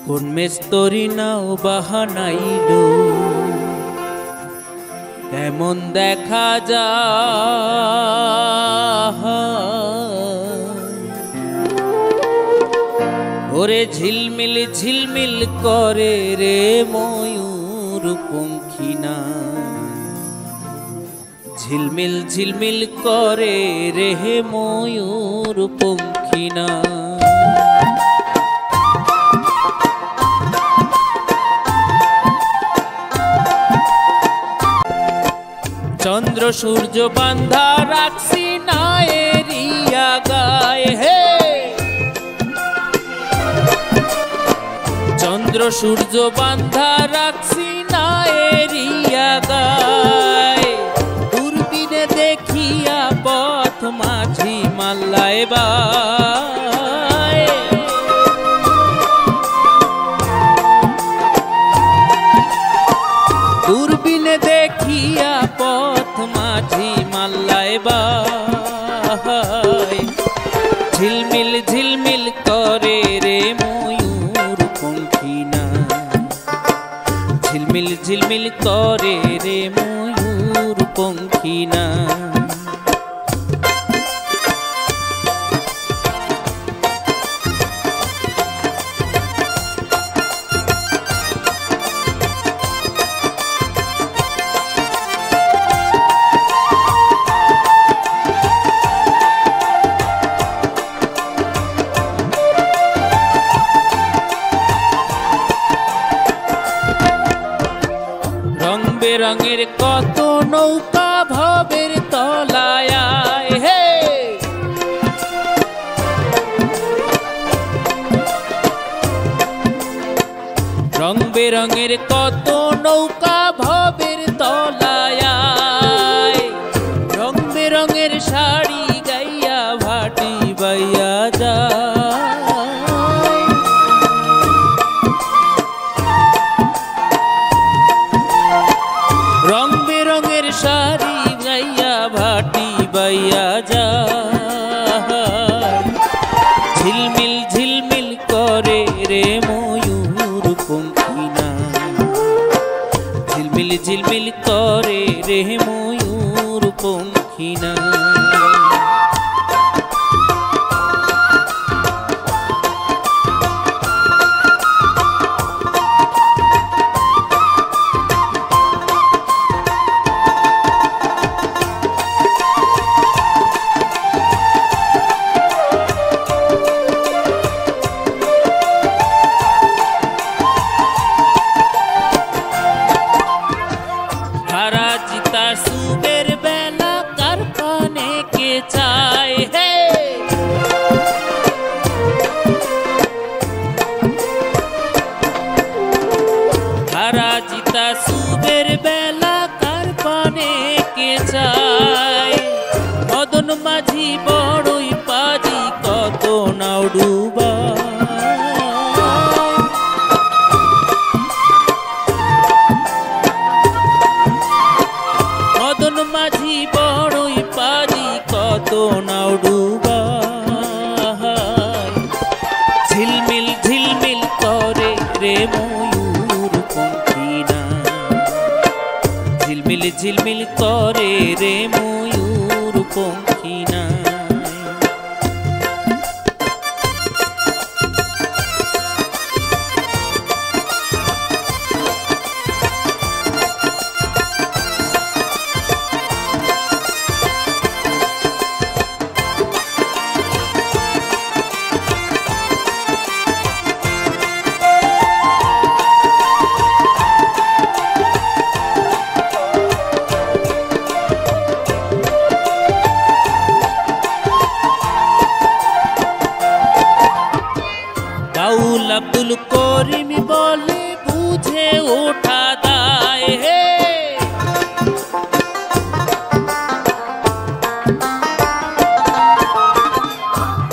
কোন মেস্তরি নাও বাহানাইলো এমন দেখা যায় ওরে ঝিলমিল ঝিলমিল করে রে ময়ূর পঙ্খিনা ঝিলমিল ঝিলমিল করে রে ময়ূর পঙ্খিনা চন্দ্র সূর্য বান্ধা রাখছি না এরিয়া গায়ে হে চন্দ্র সূর্য বান্ধা রাখছি না এরিয়া গায়ে দূরবীনে দেখিয়া পথ মাঝি মাল্লায় বায় দূরবীনে দেখিয়া পথ মাঝি মাল্লায় বায় ঝিলমিল ঝিলমিল করে রে ময়ূর পঙ্খিনা ঝিলমিল ঝিলমিল করে রে ময়ূর পঙ্খিনা রঙের কত নৌকা ভবের তলায় হে রং বেরঙের কত নৌকা ভবের তলায় রং বেরঙের শাড়ি গাইয়া ভাটি বাইয়া যায় রং বেরঙের শাড়ি গাইয়া ভাটি বাইয়া যায় ঝিলমিল ঝিলমিল করে রে ময়ূর পঙ্খিনা ঝিলমিল ঝিলমিল করে রে ময়ূর পঙ্খিনা সুবের বেলা কার পানে কে চায় হে হারা জিতা সুবের বেলা কার পানে কে চায় মদন মাঝি বড়ই পাজি কত নাও ডুবা মাঝি বড়ই পাজি কত নাও ডুবা ঝিলমিল ঝিলমিল করে রে ময়ূর পঙ্খিনা ঝিলমিল ঝিলমিল করে রে ময়ূর পঙ্খিনা বাউল আব্দুল করিম বলে বুঝে ওঠা দায় হে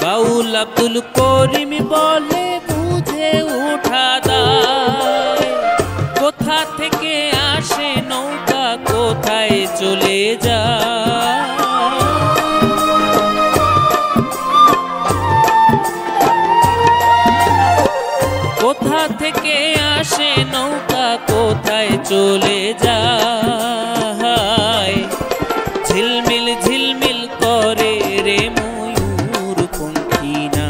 বাউল আব্দুল করিম বলে বুঝে ওঠা দায় কোথা থেকে আসে নৌকা কোথায় চলে যায় কোথা থেকে আসে নৌকা কোথায় চলে যায়, ঝিলমিল ঝিলমিল করে রে ময়ূর পঙ্খী না,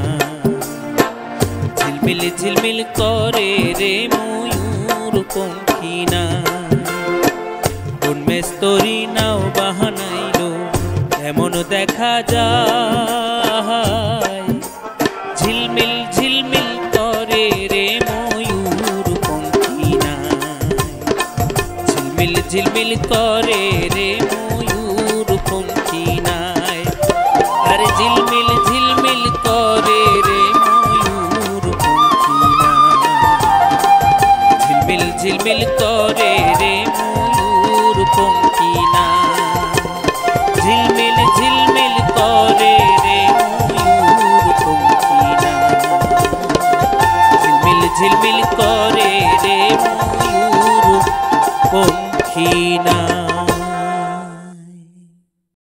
ঝিলমিল ঝিলমিল করে রে ময়ূর পঙ্খী না। কোন মেস্তরি নাও বাহানাইলো এমন দেখা যায়, ঝিলমিল ঝিলমিল করে রে ময়ূর পঙ্খী না, ঝিলমিল ঝিলমিল করে রে ময়ূর পঙ্খী নাই। আরে ঝিলমিল ঝিলমিল করে রে ময়ূর পঙ্খী না, ঝিলমিল ঝিলমিল করে রে ময়ূর পঙ্খী না, ঝিলমিল ঝিলমিল করে রে ময়ূর পঙ্খী না, ঝিলমিল ঝিলমিল করে রে ময়ূর পঙ্খী না।